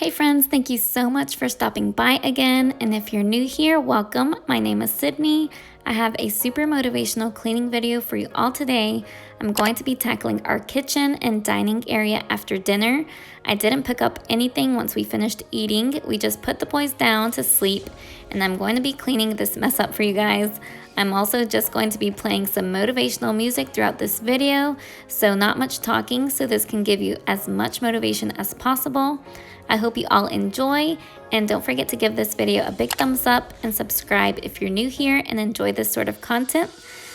Hey friends, thank you so much for stopping by again. And if you're new here, welcome. My name is Sydney. I have a super motivational cleaning video for you all today. I'm going to be tackling our kitchen and dining area after dinner. I didn't pick up anything once we finished eating. We just put the boys down to sleep, and I'm going to be cleaning this mess up for you guys. I'm also just going to be playing some motivational music throughout this video, so not much talking, so this can give you as much motivation as possible. I hope you all enjoy, and don't forget to give this video a big thumbs up and subscribe if you're new here and enjoy this sort of content.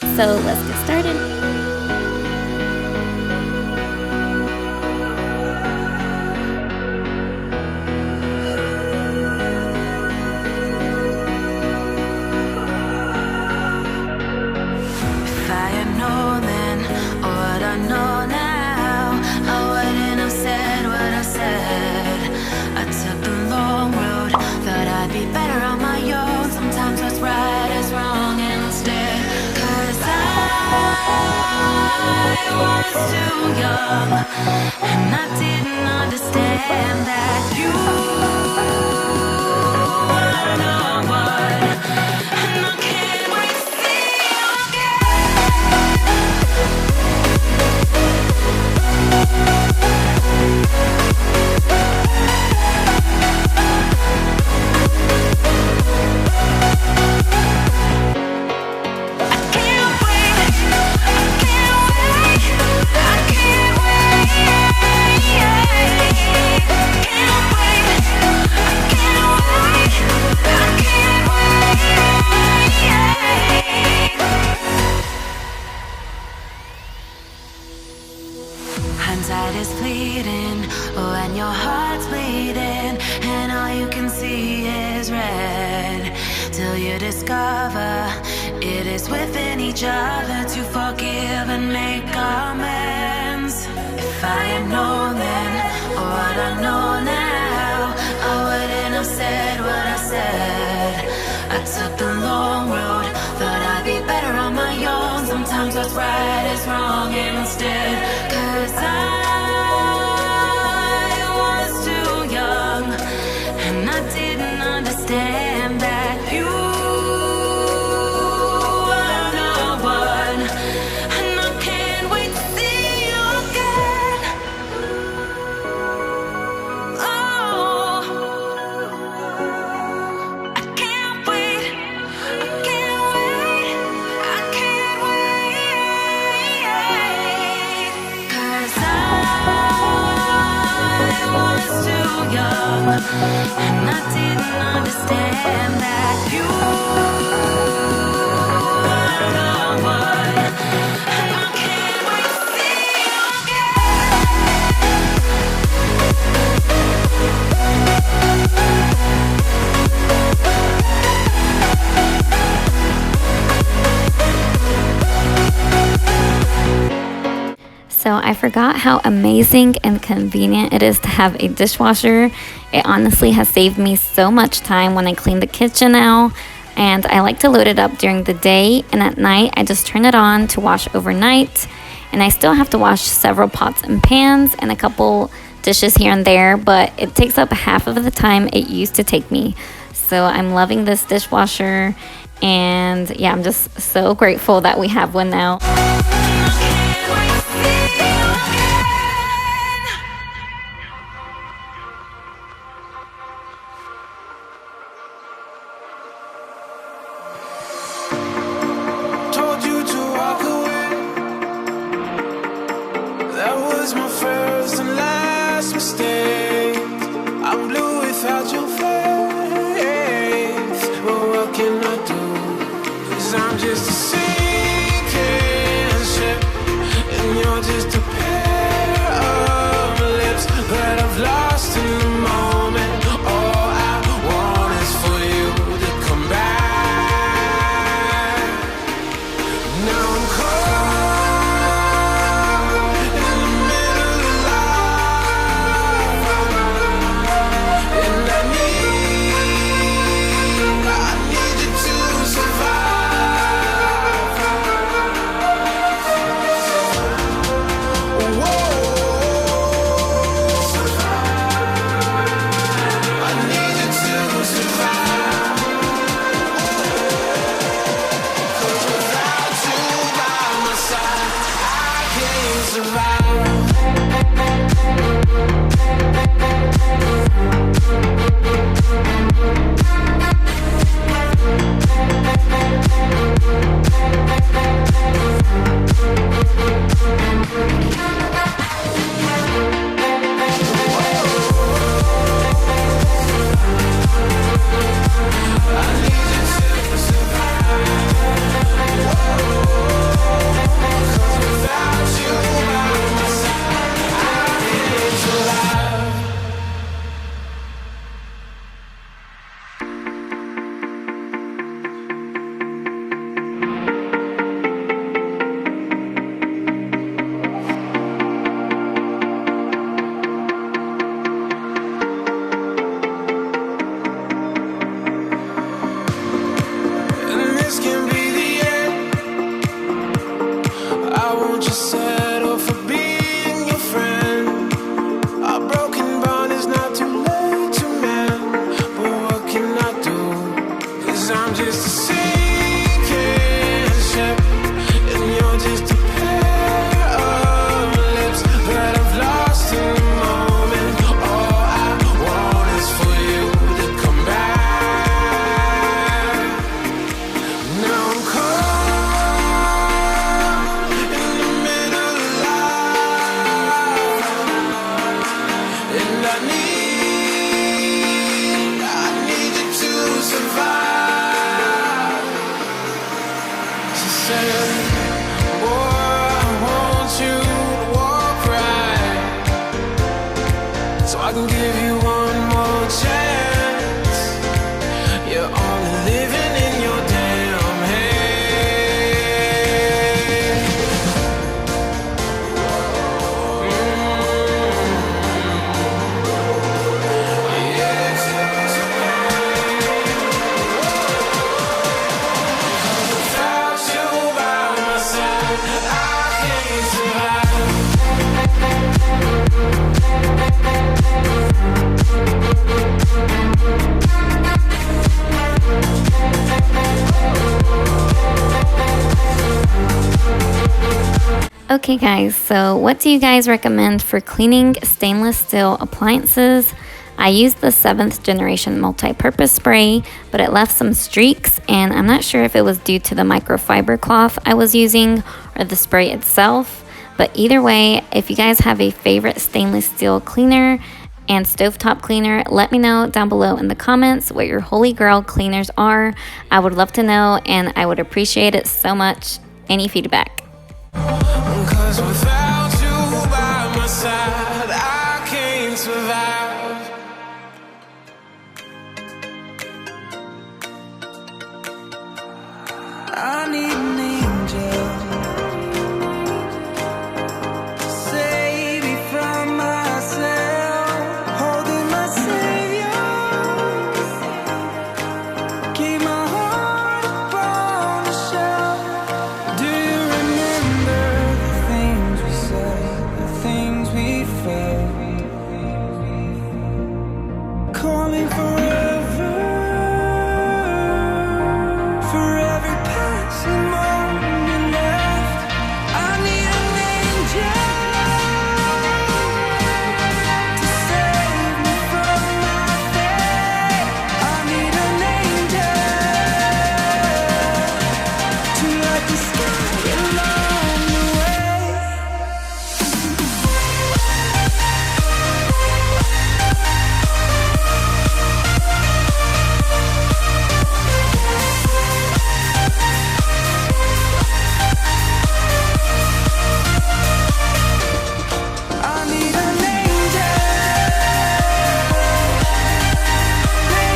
So let's get started. I was too young, and I didn't understand that you were the one, and I can't wait to see you Hindsight is fleeting, oh, and your heart's bleeding, and all you can see is red, till you discover it is within each other to forgive and make amends. If I had known then, or what I know now, I wouldn't have said what I said. I took the long road, thought I'd be better on my own. Sometimes what's right is wrong instead, 'cause I was too young, and I didn't understand that you were the one, and I can't wait to see you again. Oh, I can't wait, I can't wait, I can't wait, 'cause I was too young, and I didn't understand that you were the one, and I can't wait to see you So I forgot how amazing and convenient it is to have a dishwasher. It honestly has saved me so much time when I clean the kitchen now. And I like to load it up during the day, and at night I just turn it on to wash overnight. And I still have to wash several pots and pans and a couple dishes here and there, but it takes up half of the time it used to take me. So I'm loving this dishwasher, and yeah, I'm just so grateful that we have one now. my first and last mistake. I'm blue without your face. But what can I do? 'Cause I'm just a sinking ship. Okay guys, so what do you guys recommend for cleaning stainless steel appliances? I used the 7th generation multi-purpose spray, but it left some streaks and I'm not sure if it was due to the microfiber cloth I was using or the spray itself. But either way, if you guys have a favorite stainless steel cleaner and stovetop cleaner, let me know down below in the comments what your holy grail cleaners are. I would love to know and I would appreciate it so much. Any feedback. 'Cause without you by my side, I can't survive. I need an angel to save me from myself, holding my savior, keep my heart upon the shelf. Do you remember the things we said, the things we felt, calling forever, for every passing moment left? I need an angel to save me from my fate. I need an angel to light the sky along the way. I need an angel,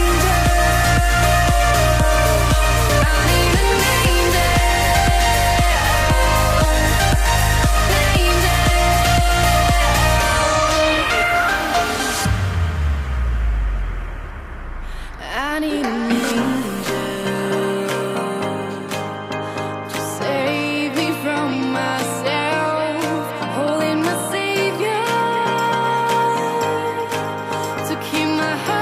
angel. I need an I need an angel to save me from myself, holding my savior to keep my heart